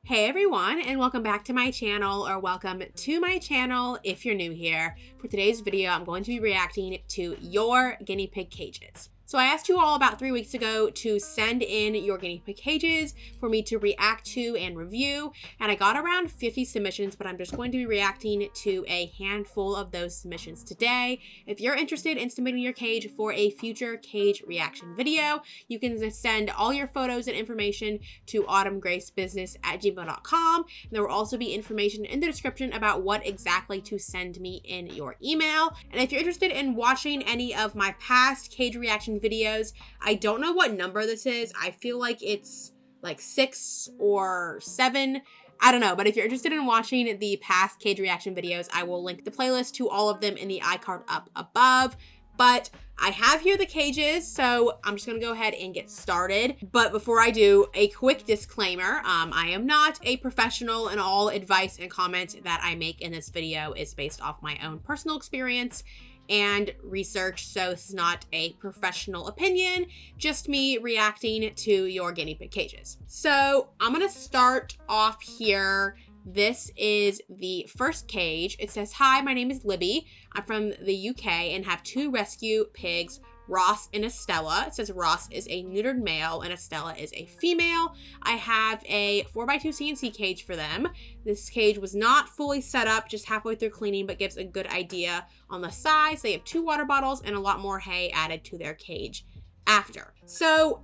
Hey everyone, and welcome back to my channel, or welcome to my channel if you're new here. For today's video, I'm going to be reacting to your guinea pig cages. So I asked you all about 3 weeks ago to send in your guinea pig cages for me to react to and review, and I got around 50 submissions, but I'm just going to be reacting to a handful of those submissions today. If you're interested in submitting your cage for a future cage reaction video, you can send all your photos and information to autumngracebusiness@gmail.com. And there will also be information in the description about what exactly to send me in your email. And if you're interested in watching any of my past cage reaction videos, I don't know what number this is. I feel like it's like 6 or 7. I don't know, but if you're interested in watching the past cage reaction videos, I will link the playlist to all of them in the iCard up above. But I have here the cages, so I'm just gonna go ahead and get started. But before I do, a quick disclaimer. I am not a professional, and all advice and comments that I make in this video is based off my own personal experience and research, so this is not a professional opinion, just me reacting to your guinea pig cages. So I'm gonna start off here. This is the first cage. It says, "Hi, my name is Libby. I'm from the UK and have 2 rescue pigs, Ross and Estella." It says Ross is a neutered male and Estella is a female. I have a 4x2 CNC cage for them. This cage was not fully set up, just halfway through cleaning, but gives a good idea on the size. They have 2 water bottles and a lot more hay added to their cage after. So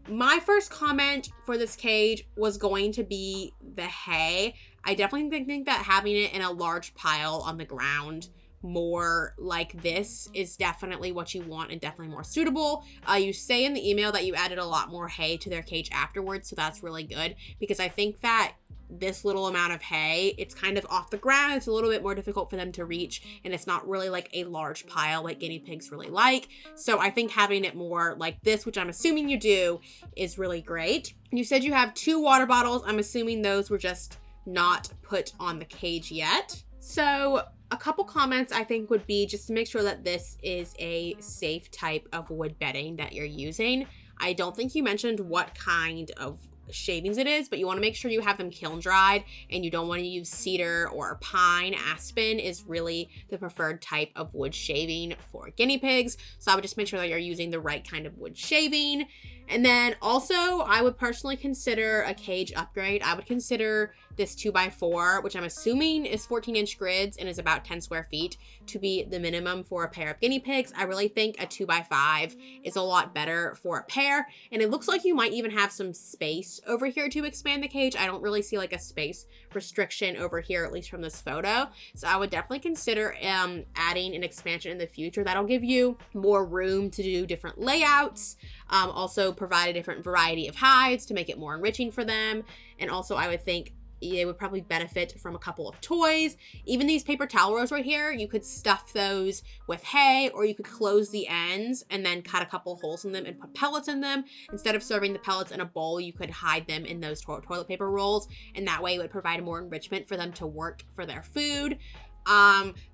my first comment for this cage was going to be the hay. I definitely think that having it in a large pile on the ground more like this is definitely what you want and definitely more suitable. You say in the email that you added a lot more hay to their cage afterwards, so that's really good, because I think that this little amount of hay, it's kind of off the ground, it's a little bit more difficult for them to reach, and it's not really like a large pile like guinea pigs really like. So I think having it more like this, which I'm assuming you do, is really great. You said you have 2 water bottles. I'm assuming those were just not put on the cage yet. So a couple comments I think would be just to make sure that this is a safe type of wood bedding that you're using. I don't think you mentioned what kind of shavings it is, but you want to make sure you have them kiln dried, and you don't want to use cedar or pine. Aspen is really the preferred type of wood shaving for guinea pigs, so I would just make sure that you're using the right kind of wood shaving. And then also, I would personally consider a cage upgrade. I would consider this 2x4, which I'm assuming is 14-inch grids and is about 10 square feet, to be the minimum for a pair of guinea pigs. I really think a 2x5 is a lot better for a pair, and it looks like you might even have some space over here to expand the cage. I don't really see like a space restriction over here, at least from this photo. So I would definitely consider adding an expansion in the future. That'll give you more room to do different layouts. Also provide a different variety of hides to make it more enriching for them. And also I would think they would probably benefit from a couple of toys. Even these paper towel rolls right here, you could stuff those with hay, or you could close the ends and then cut a couple holes in them and put pellets in them. Instead of serving the pellets in a bowl, you could hide them in those toilet paper rolls, and that way it would provide more enrichment for them to work for their food.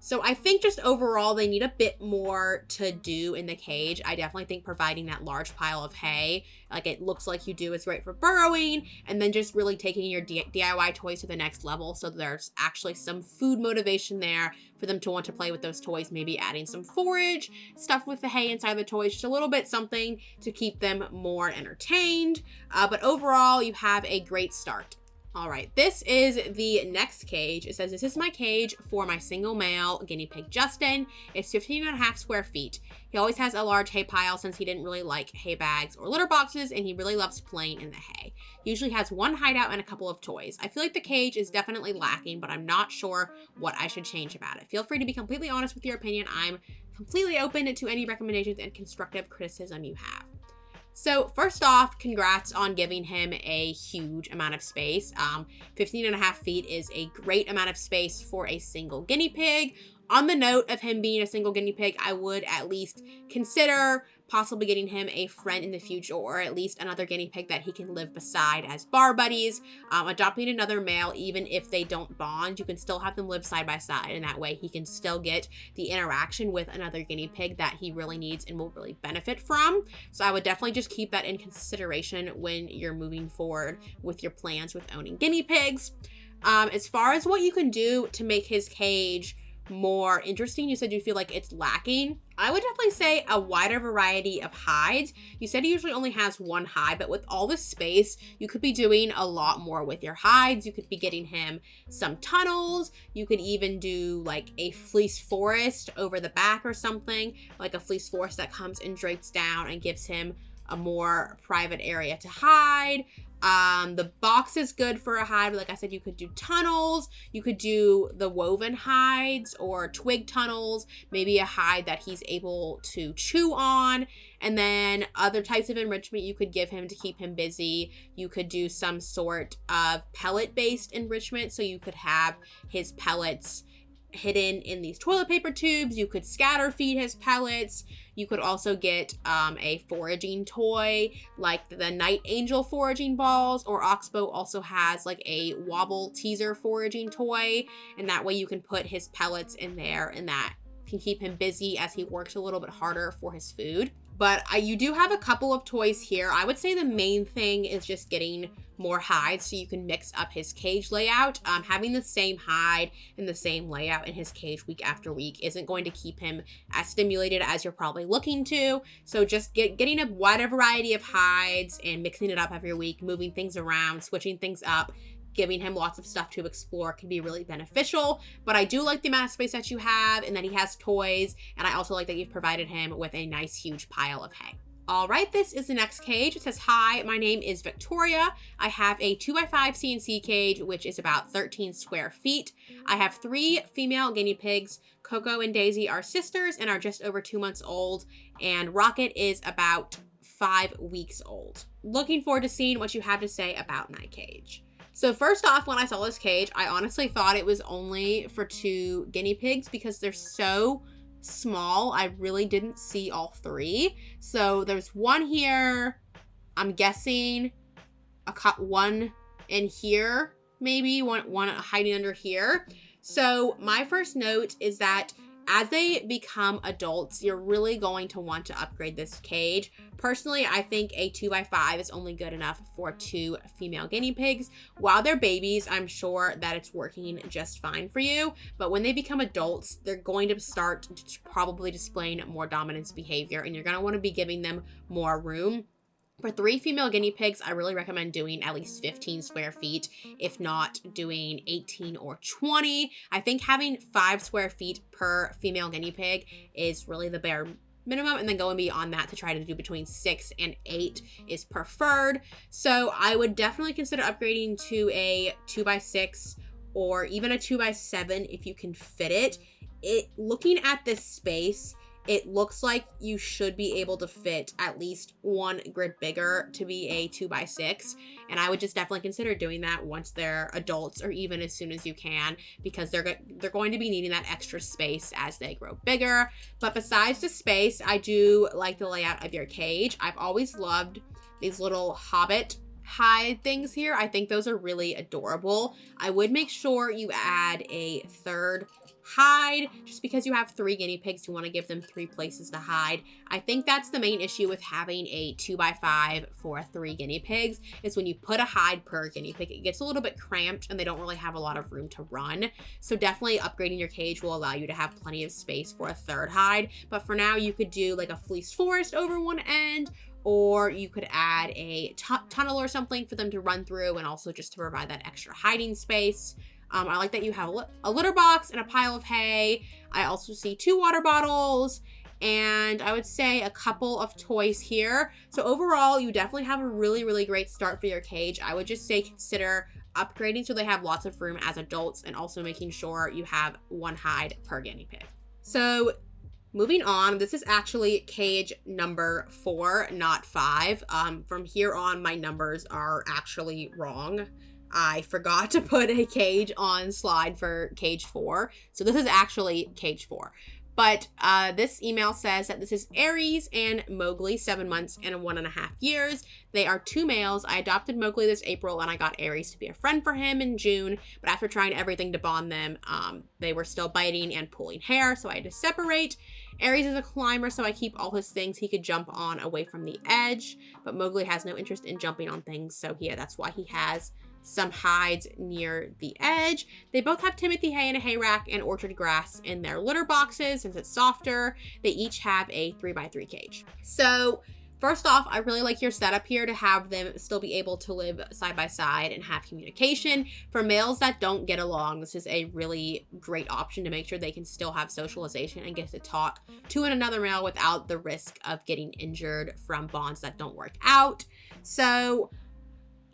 So I think just overall they need a bit more to do in the cage. I definitely think providing that large pile of hay, like it looks like you do, is great for burrowing, and then just really taking your DIY toys to the next level, so there's actually some food motivation there for them to want to play with those toys, maybe adding some forage, stuff with the hay inside the toys, just a little bit something to keep them more entertained. But overall, you have a great start. All right, this is the next cage. It says, "This is my cage for my single male guinea pig, Justin. It's 15.5 square feet. He always has a large hay pile since he didn't really like hay bags or litter boxes, and he really loves playing in the hay. He usually has 1 hideout and a couple of toys. I feel like the cage is definitely lacking, but I'm not sure what I should change about it. Feel free to be completely honest with your opinion. I'm completely open to any recommendations and constructive criticism you have." So first off, congrats on giving him a huge amount of space. 15.5 feet is a great amount of space for a single guinea pig. On the note of him being a single guinea pig, I would at least consider possibly getting him a friend in the future, or at least another guinea pig that he can live beside as bar buddies. Adopting another male, even if they don't bond, you can still have them live side by side, and that way he can still get the interaction with another guinea pig that he really needs and will really benefit from. So I would definitely just keep that in consideration when you're moving forward with your plans with owning guinea pigs. As far as what you can do to make his cage more interesting, you said you feel like it's lacking. I would definitely say a wider variety of hides. You said he usually only has one hide, but with all this space, you could be doing a lot more with your hides. You could be getting him some tunnels. You could even do like a fleece forest over the back or something, like a fleece forest that comes and drapes down and gives him a more private area to hide. The box is good for a hide, but like I said, you could do tunnels, you could do the woven hides or twig tunnels, maybe a hide that he's able to chew on, and then other types of enrichment you could give him to keep him busy. You could do some sort of pellet-based enrichment, so you could have his pellets hidden in these toilet paper tubes. You could scatter feed his pellets. You could also get a foraging toy like the Night Angel foraging balls, or Oxbow also has like a wobble teaser foraging toy, and that way you can put his pellets in there, and that can keep him busy as he works a little bit harder for his food. But you do have a couple of toys here. I would say the main thing is just getting more hides so you can mix up his cage layout. Having the same hide and the same layout in his cage week after week isn't going to keep him as stimulated as you're probably looking to. So just getting a wider variety of hides and mixing it up every week, moving things around, switching things up, giving him lots of stuff to explore can be really beneficial. But I do like the amount of space that you have and that he has toys, and I also like that you've provided him with a nice huge pile of hay. All right, this is the next cage. It says, "Hi, my name is Victoria. I have a 2x5 CNC cage, which is about 13 square feet. I have 3 female guinea pigs. Coco and Daisy are sisters and are just over 2 months old, and Rocket is about 5 weeks old. Looking forward to seeing what you have to say about my cage." So first off, when I saw this cage, I honestly thought it was only for 2 guinea pigs because they're so small. I really didn't see all 3. So there's one here. I'm guessing one in here, maybe one hiding under here. So my first note is that as they become adults, you're really going to want to upgrade this cage. Personally, I think a 2x5 is only good enough for 2 female guinea pigs. While they're babies, I'm sure that it's working just fine for you. But when they become adults, they're going to start probably displaying more dominance behavior, and you're going to want to be giving them more room. For 3 female guinea pigs, I really recommend doing at least 15 square feet, if not doing 18 or 20. I think having 5 square feet per female guinea pig is really the bare minimum, and then going beyond that to try to do between 6 and 8 is preferred. So I would definitely consider upgrading to a 2x6 or even a 2x7 if you can fit it. Looking at this space, it looks like you should be able to fit at least 1 grid bigger to be a 2x6. And I would just definitely consider doing that once they're adults, or even as soon as you can, because they're going to be needing that extra space as they grow bigger. But besides the space, I do like the layout of your cage. I've always loved these little hobbit hide things here. I think those are really adorable. I would make sure you add a 3rd hide. Just because you have 3 guinea pigs, you want to give them 3 places to hide. I think that's the main issue with having a 2x5 for 3 guinea pigs, is when you put a hide per guinea pig, it gets a little bit cramped and they don't really have a lot of room to run. So definitely upgrading your cage will allow you to have plenty of space for a 3rd hide. But for now, you could do like a fleece forest over one end, or you could add a tunnel or something for them to run through, and also just to provide that extra hiding space. I like that you have a litter box and a pile of hay. I also see 2 water bottles, and I would say a couple of toys here. So overall, you definitely have a really, really great start for your cage. I would just say consider upgrading so they have lots of room as adults, and also making sure you have 1 hide per guinea pig. So moving on, this is actually cage number 4, not 5. From here on, my numbers are actually wrong. I forgot to put a cage on slide for cage 4. So this is actually cage 4. But this email says that this is Aries and Mowgli, 7 months and 1.5 years. They are 2 males. I adopted Mowgli this April, and I got Aries to be a friend for him in June. But after trying everything to bond them, they were still biting and pulling hair, so I had to separate. Aries is a climber, so I keep all his things he could jump on away from the edge. But Mowgli has no interest in jumping on things, so that's why he has some hides near the edge. They both have Timothy hay in a hay rack and orchard grass in their litter boxes since it's softer. They each have a 3x3 cage. So first off, I really like your setup here to have them still be able to live side by side and have communication. For males that don't get along, this is a really great option to make sure they can still have socialization and get to talk to another male without the risk of getting injured from bonds that don't work out. So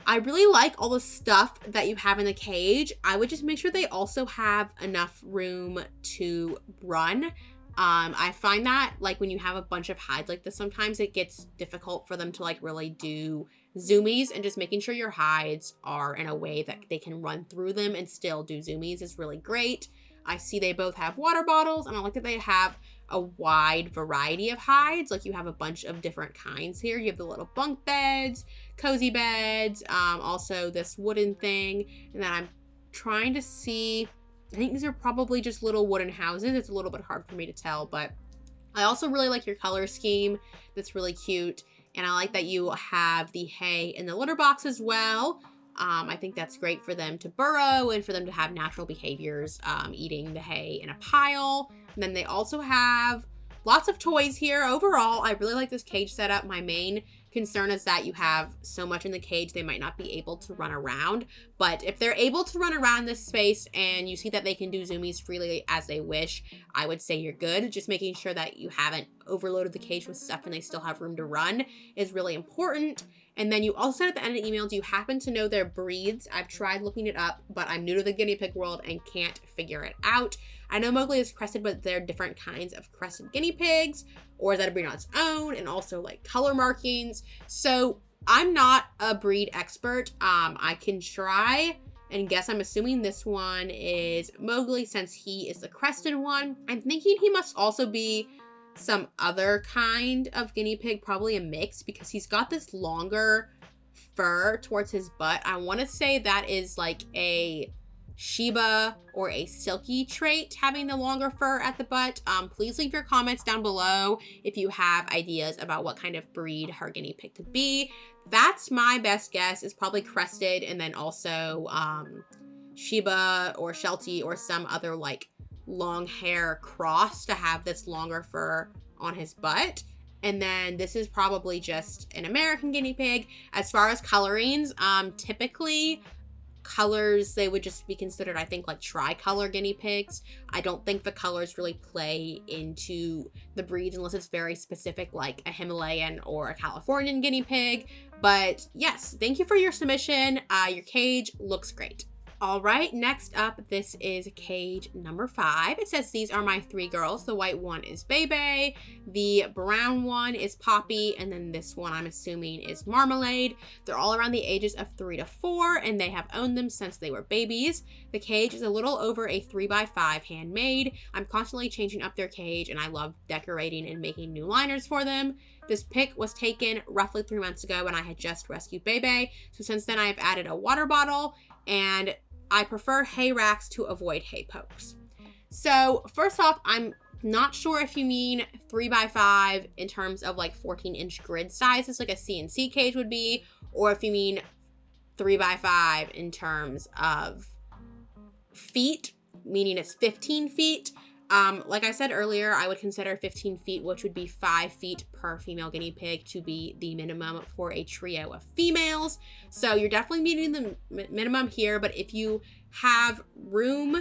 I really like all the stuff that you have in the cage. I would just make sure they also have enough room to run. I find that like when you have a bunch of hides like this, sometimes it gets difficult for them to like really do zoomies, and just making sure your hides are in a way that they can run through them and still do zoomies is really great. I see they both have water bottles, and I like that they have a wide variety of hides. Like you have a bunch of different kinds here. You have the little bunk beds, cozy beds, also this wooden thing. And then I'm trying to see, I think these are probably just little wooden houses. It's a little bit hard for me to tell, but I also really like your color scheme. That's really cute. And I like that you have the hay in the litter box as well. I think that's great for them to burrow and for them to have natural behaviors, eating the hay in a pile. And then they also have lots of toys here. Overall, I really like this cage setup. My main concern is that you have so much in the cage, they might not be able to run around. But if they're able to run around this space and you see that they can do zoomies freely as they wish, I would say you're good. Just making sure that you haven't overloaded the cage with stuff and they still have room to run is really important. And then you also said at the end of the email, do you happen to know their breeds? I've tried looking it up, but I'm new to the guinea pig world and can't figure it out. I know Mowgli is crested, but there are different kinds of crested guinea pigs, or is that a breed on its own? And also like color markings. So I'm not a breed expert. I can try and guess. I'm assuming this one is Mowgli since he is the crested one. I'm thinking he must also be some other kind of guinea pig, probably a mix, because he's got this longer fur towards his butt. I want to say that is like a Shiba or a silky trait, having the longer fur at the butt. Please leave your comments down below if you have ideas about what kind of breed her guinea pig could be. That's my best guess, is probably crested, and then also Shiba or Sheltie or some other like long hair cross to have this longer fur on his butt. And then this is probably just an American guinea pig. As far as colorings, typically colors, they would just be considered, I think, like tricolor guinea pigs. I don't think the colors really play into the breeds unless it's very specific, like a Himalayan or a Californian guinea pig. But yes, thank you for your submission. Your cage looks great. All right, next up, this is cage number 5. It says, these are my 3 girls. The white one is Bebe, the brown one is Poppy, and then this one I'm assuming is Marmalade. They're all around the ages of 3 to 4, and they have owned them since they were babies. The cage is a little over a 3x5 handmade. I'm constantly changing up their cage, and I love decorating and making new liners for them. This pic was taken roughly 3 months ago when I had just rescued Bebe, so since then I have added a water bottle, and I prefer hay racks to avoid hay pokes. So first off, I'm not sure if you mean 3x5 in terms of like 14-inch grid sizes like a CNC cage would be, or if you mean 3x5 in terms of feet, meaning it's 15 feet. Like I said earlier, I would consider 15 feet, which would be 5 feet per female guinea pig, to be the minimum for a trio of females. So you're definitely meeting the minimum here, but if you have room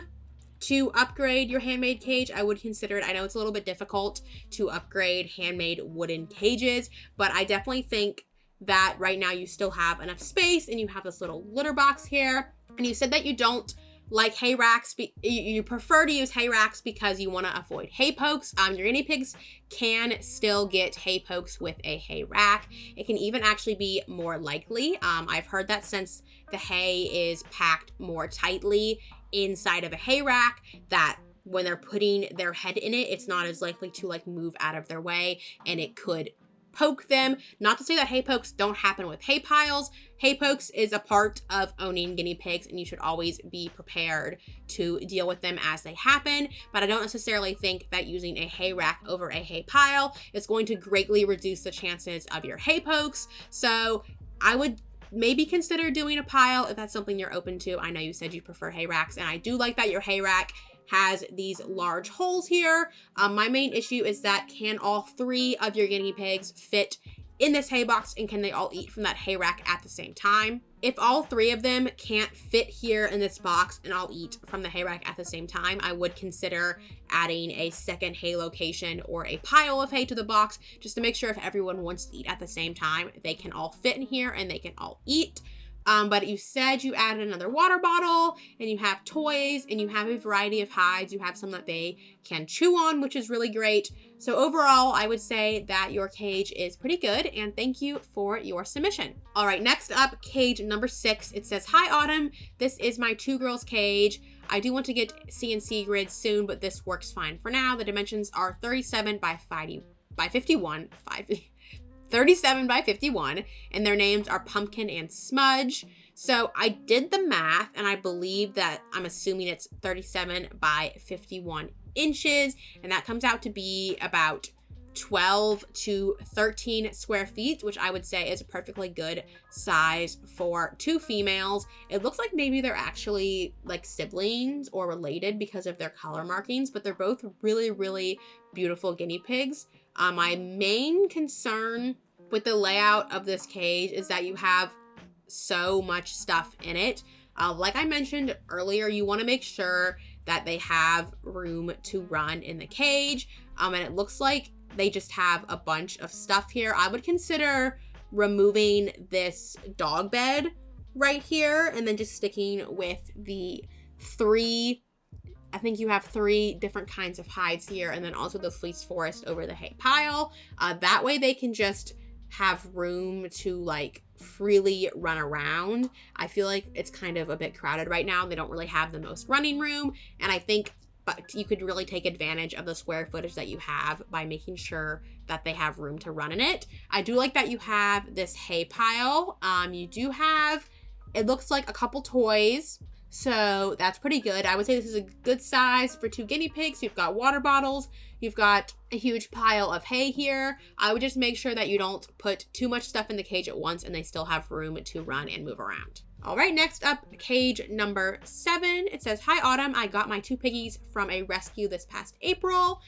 to upgrade your handmade cage, I would consider it. I know it's a little bit difficult to upgrade handmade wooden cages, but I definitely think that right now you still have enough space and you have this little litter box here. And you said that you don't like hay racks, you prefer to use hay racks because you want to avoid hay pokes. Your guinea pigs can still get hay pokes with a hay rack. It can even actually be more likely. I've heard that since the hay is packed more tightly inside of a hay rack, that when they're putting their head in it, it's not as likely to like move out of their way, and it could poke them. Not to say that hay pokes don't happen with hay piles. Hay pokes is a part of owning guinea pigs, and you should always be prepared to deal with them as they happen. But I don't necessarily think that using a hay rack over a hay pile is going to greatly reduce the chances of your hay pokes. So I would maybe consider doing a pile if that's something you're open to. I know you said you prefer hay racks, and I do like that your hay rack has these large holes here. My main issue is that can all 3 of your guinea pigs fit in this hay box, and can they all eat from that hay rack at the same time? If all 3 of them can't fit here in this box and all eat from the hay rack at the same time, I would consider adding a second hay location or a pile of hay to the box, just to make sure if everyone wants to eat at the same time, they can all fit in here and they can all eat. But you said you added another water bottle, and you have toys, and you have a variety of hides. You have some that they can chew on, which is really great. So overall, I would say that your cage is pretty good, and thank you for your submission. All right, next up, cage number 6. It says, "Hi Autumn, this is my 2 girls cage. I do want to get CNC grids soon, but this works fine for now. The dimensions are 37 by 51, 37 by 51, and their names are Pumpkin and Smudge." So I did the math, and I believe that I'm assuming it's 37 by 51 inches, and that comes out to be about 12 to 13 square feet, which I would say is a perfectly good size for 2 females. It looks like maybe they're actually like siblings or related because of their color markings, but they're both really, really beautiful guinea pigs. My main concern with the layout of this cage is that you have so much stuff in it. Like I mentioned earlier, you want to make sure that they have room to run in the cage. And it looks like they just have a bunch of stuff here. I would consider removing this dog bed right here and then just sticking with the 3, I think you have 3 different kinds of hides here, and then also the fleece forest over the hay pile. That way they can just have room to like freely run around. I feel like it's kind of a bit crowded right now. They don't really have the most running room, and I think but you could really take advantage of the square footage that you have by making sure that they have room to run in it. I do like that you have this hay pile. You do have, it looks like a couple toys. So that's pretty good. I would say this is a good size for 2 guinea pigs. You've got water bottles. You've got a huge pile of hay here. I would just make sure that you don't put too much stuff in the cage at once and they still have room to run and move around. All right, next up, cage number 7. It says, "Hi Autumn, I got my 2 piggies from a rescue this past April.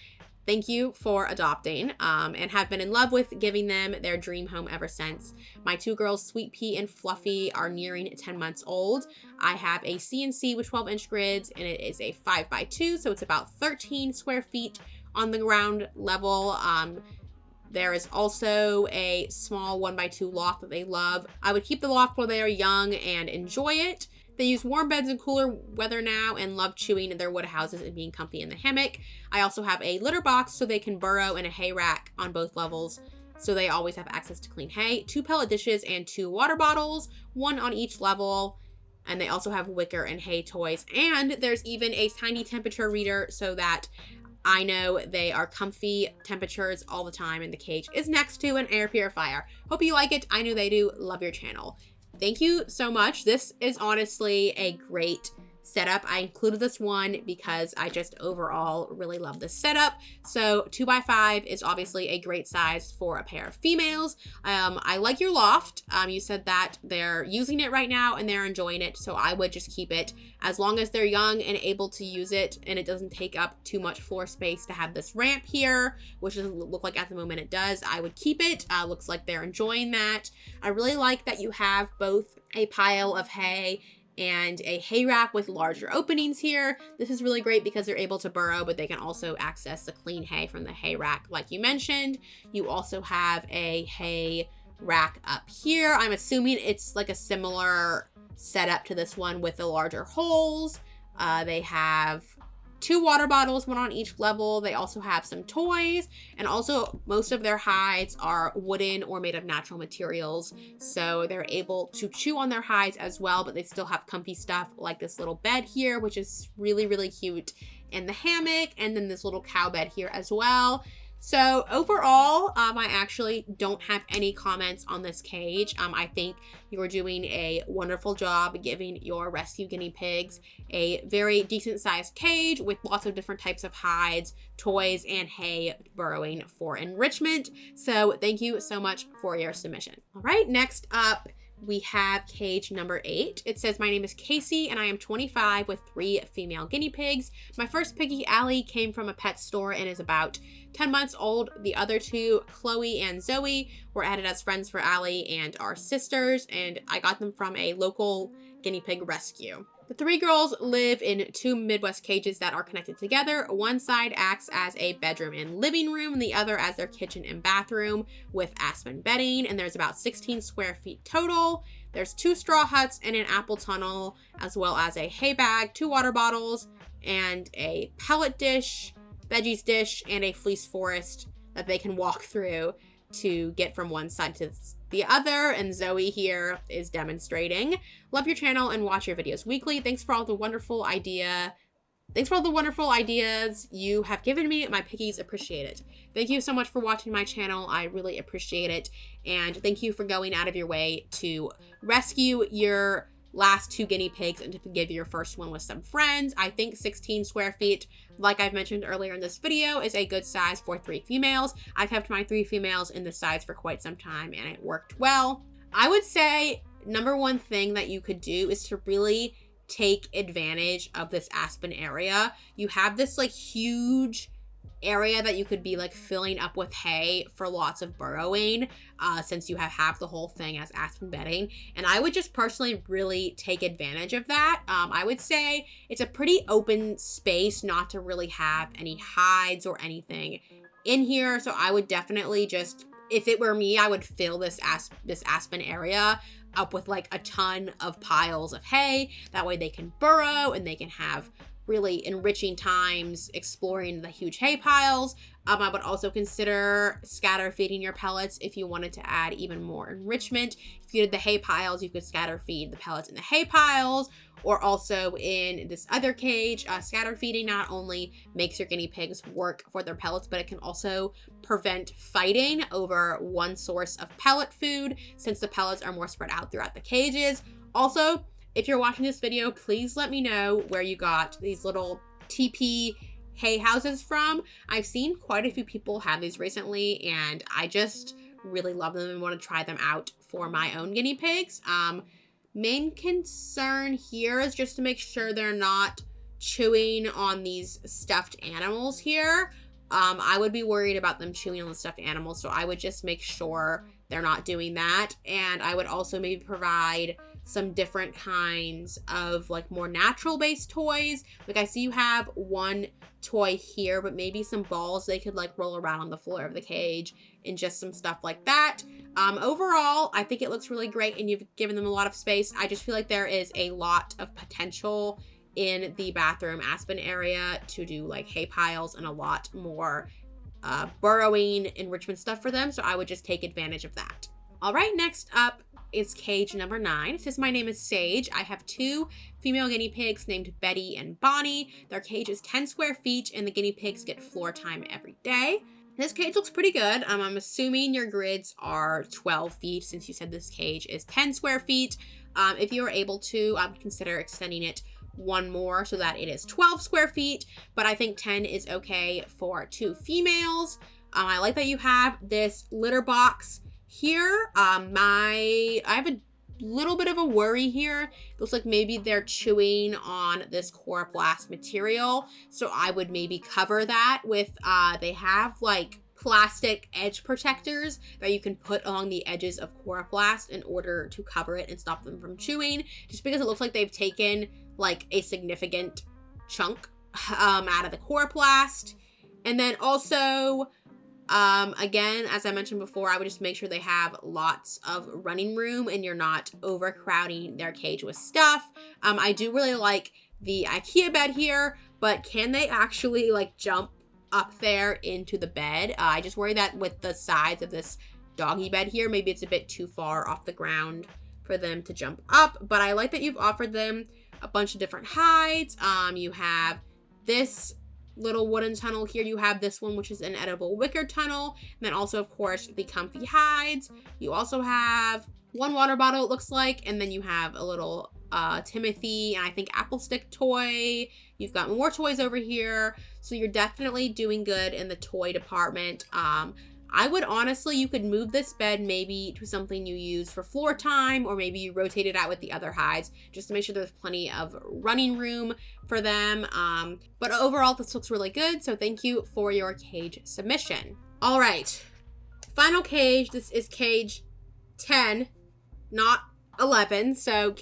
Thank you for adopting, and have been in love with giving them their dream home ever since. My 2 girls, Sweet Pea and Fluffy, are nearing 10 months old. I have a CNC with 12-inch grids, and it is a 5x2, so it's about 13 square feet on the ground level. There is also a small 1x2 loft that they love. I would keep the loft while they are young and enjoy it. They use warm beds in cooler weather now and love chewing in their wood houses and being comfy in the hammock. I also have a litter box so they can burrow in a hay rack on both levels, so they always have access to clean hay, 2 pellet dishes and 2 water bottles, 1 on each level. And they also have wicker and hay toys. And there's even a tiny temperature reader so that I know they are comfy temperatures all the time, and the cage is next to an air purifier. Hope you like it. I know they do. Love your channel." Thank you so much. This is honestly a great setup. I included this one because I just overall really love this setup. So 2x5 is obviously a great size for a pair of females. I like your loft. You said that they're using it right now and they're enjoying it. So I would just keep it as long as they're young and able to use it and it doesn't take up too much floor space to have this ramp here, which doesn't look like at the moment it does. I would keep it. Looks like they're enjoying that. I really like that you have both a pile of hay and a hay rack with larger openings here. This is really great because they're able to burrow, but they can also access the clean hay from the hay rack like you mentioned. You also have a hay rack up here. I'm assuming it's like a similar setup to this one with the larger holes. They have 2 water bottles, one on each level. They also have some toys, and also most of their hides are wooden or made of natural materials. So they're able to chew on their hides as well, but they still have comfy stuff like this little bed here, which is really, really cute, and the hammock, and then this little cow bed here as well. So overall, I actually don't have any comments on this cage. I think you're doing a wonderful job giving your rescue guinea pigs a very decent sized cage with lots of different types of hides, toys, and hay burrowing for enrichment. So thank you so much for your submission. All right, next up, we have cage number 8. It says, my name is Casey and I am 25 with 3 female guinea pigs. My first piggy, Allie, came from a pet store and is about 10 months old. The other 2, Chloe and Zoe, were added as friends for Allie and are sisters, and I got them from a local guinea pig rescue. The 3 girls live in 2 Midwest cages that are connected together. One side acts as a bedroom and living room, and the other as their kitchen and bathroom with aspen bedding, and there's about 16 square feet total. There's 2 straw huts and an apple tunnel, as well as a hay bag, 2 water bottles, and a pellet dish, veggies dish, and a fleece forest that they can walk through to get from one side to the other, and Zoe here is demonstrating. Love your channel and watch your videos weekly. Thanks for all the wonderful ideas you have given me. My piggies appreciate it. Thank you so much for watching my channel. I really appreciate it. And thank you for going out of your way to rescue your last 2 guinea pigs and to give your first one with some friends. I think 16 square feet, like I've mentioned earlier in this video, is a good size for 3 females. I've kept my 3 females in this size for quite some time and it worked well. I would say number one thing that you could do is to really take advantage of this aspen area. You have this like huge area that you could be like filling up with hay for lots of burrowing, since you have the whole thing as aspen bedding, and I would just personally really take advantage of that. I would say it's a pretty open space not to really have any hides or anything in here, so I would definitely just, if it were me, I would fill this aspen area up with like a ton of piles of hay. That way they can burrow and they can have really enriching times exploring the huge hay piles. I would also consider scatter feeding your pellets if you wanted to add even more enrichment. If you did the hay piles, you could scatter feed the pellets in the hay piles, or also in this other cage. Scatter feeding not only makes your guinea pigs work for their pellets, but it can also prevent fighting over one source of pellet food, since the pellets are more spread out throughout the cages. Also, if you're watching this video, please let me know where you got these little TP hay houses from. I've seen quite a few people have these recently, and I just really love them and want to try them out for my own guinea pigs. Main concern here is just to make sure they're not chewing on these stuffed animals here. I would be worried about them chewing on the stuffed animals, so I would just make sure they're not doing that. And I would also maybe provide some different kinds of like more natural based toys. Like I see you have one toy here, but maybe some balls they could like roll around on the floor of the cage and just some stuff like that. Overall, I think it looks really great and you've given them a lot of space. I just feel like there is a lot of potential in the bathroom aspen area to do like hay piles and a lot more burrowing enrichment stuff for them. So I would just take advantage of that. All right, next up is cage number 9. It says, my name is Sage. I have 2 female guinea pigs named Betty and Bonnie. Their cage is 10 square feet and the guinea pigs get floor time every day. This cage looks pretty good. I'm assuming your grids are 12 feet since you said this cage is 10 square feet. If you are able to, I would consider extending it one more so that it is 12 square feet, but I think 10 is okay for 2 females. I like that you have this litter box here. I have a little bit of a worry here. It looks like maybe they're chewing on this coroplast material, so I would maybe cover that with they have like plastic edge protectors that you can put along the edges of coroplast in order to cover it and stop them from chewing, just because it looks like they've taken like a significant chunk out of the coroplast. And then also again, as I mentioned before, I would just make sure they have lots of running room and you're not overcrowding their cage with stuff. I do really like the IKEA bed here, but can they actually like jump up there into the bed? I just worry that with the size of this doggy bed here, maybe it's a bit too far off the ground for them to jump up. But I like that you've offered them a bunch of different hides. You have this little wooden tunnel here. You have this one, which is an edible wicker tunnel. And then also, of course, the comfy hides. You also have one water bottle, it looks like. And then you have a little Timothy and I think apple stick toy. You've got more toys over here. So you're definitely doing good in the toy department. I would honestly, you could move this bed maybe to something you use for floor time, or maybe you rotate it out with the other hides just to make sure there's plenty of running room for them. But overall, this looks really good. So thank you for your cage submission. All right, final cage. This is cage 10, not 11. So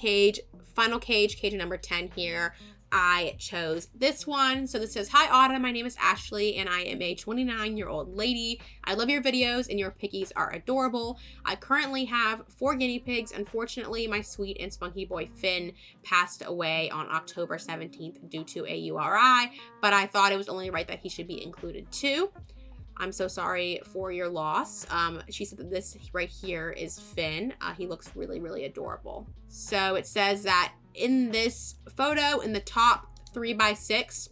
final cage number 10 here. I chose this one. So this says, "Hi Autumn, my name is Ashley and I am a 29-year-old lady. I love your videos and your piggies are adorable. I currently have 4 guinea pigs. Unfortunately, my sweet and spunky boy Finn passed away on October 17th due to a URI, but I thought it was only right that he should be included too. I'm so sorry for your loss." She said that this right here is Finn. He looks really, really adorable. So it says that in this photo, in the top 3x6,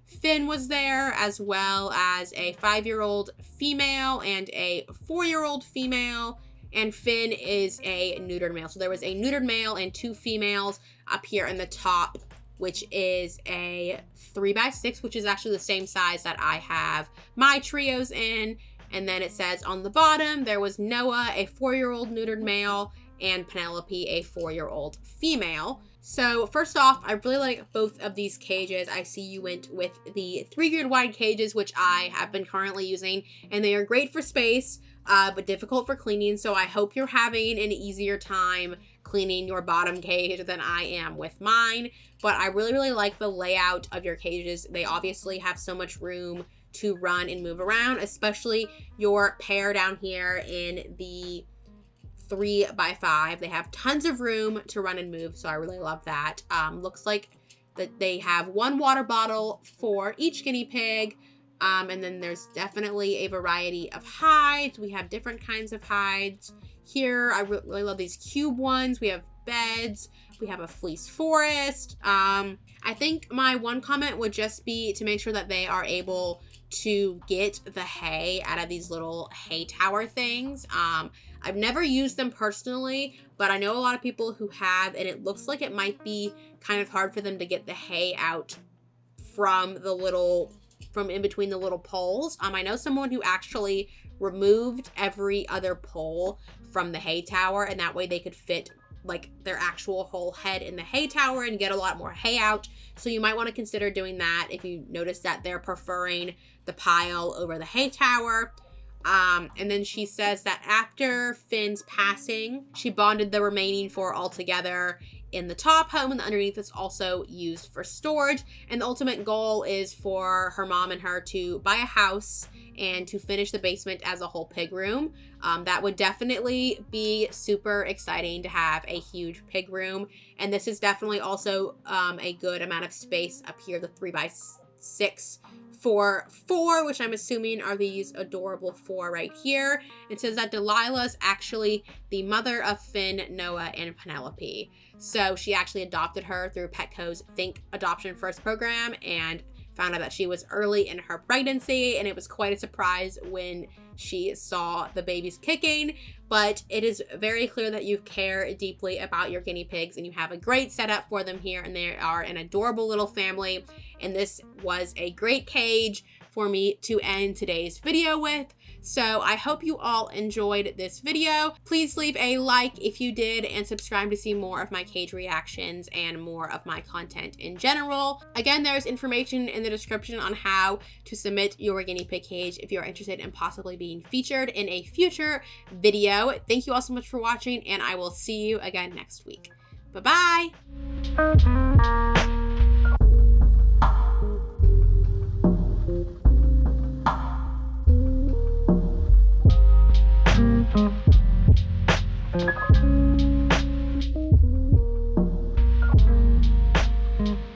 Finn was there, as well as a 5-year-old female and a 4-year-old female, and Finn is a neutered male. So there was a neutered male and 2 females up here in the top, which is a 3x6, which is actually the same size that I have my trios in. And then it says on the bottom, there was Noah, a 4-year-old neutered male, and Penelope, a 4-year-old female. So first off, I really like both of these cages. I see you went with the 3-grid wide cages, which I have been currently using, and they are great for space, but difficult for cleaning. So I hope you're having an easier time cleaning your bottom cage than I am with mine. But I really, really like the layout of your cages. They obviously have so much room to run and move around, especially your pair down here in the 3x5. They have tons of room to run and move, so I really love that. Looks like that they have 1 water bottle for each guinea pig, and then there's definitely a variety of hides. We have different kinds of hides here. I really love these cube ones. We have beds. We have a fleece forest. I think my one comment would just be to make sure that they are able to get the hay out of these little hay tower things. I've never used them personally, but I know a lot of people who have, and it looks like it might be kind of hard for them to get the hay out from in between the little poles. I know someone who actually removed every other pole from the hay tower, and that way they could fit like their actual whole head in the hay tower and get a lot more hay out. So you might want to consider doing that if you notice that they're preferring the pile over the hay tower. And then she says that after Finn's passing, she bonded the remaining 4 all together in the top home, and the underneath is also used for storage. And the ultimate goal is for her mom and her to buy a house and to finish the basement as a whole pig room. That would definitely be super exciting to have a huge pig room. And this is definitely also a good amount of space up here, the 3x6 for 4, which I'm assuming are these adorable 4 right here. It says that Delilah's actually the mother of Finn, Noah, and Penelope. So she actually adopted her through Petco's Think Adoption First program and found out that she was early in her pregnancy, and it was quite a surprise when she saw the babies kicking. But it is very clear that you care deeply about your guinea pigs and you have a great setup for them here, and they are an adorable little family. And this was a great cage for me to end today's video with. So I hope you all enjoyed this video. Please leave a like if you did, and subscribe to see more of my cage reactions and more of my content in general. Again, there's information in the description on how to submit your guinea pig cage if you're interested in possibly being featured in a future video. Thank you all so much for watching, and I will see you again next week. Bye-bye. Thank you.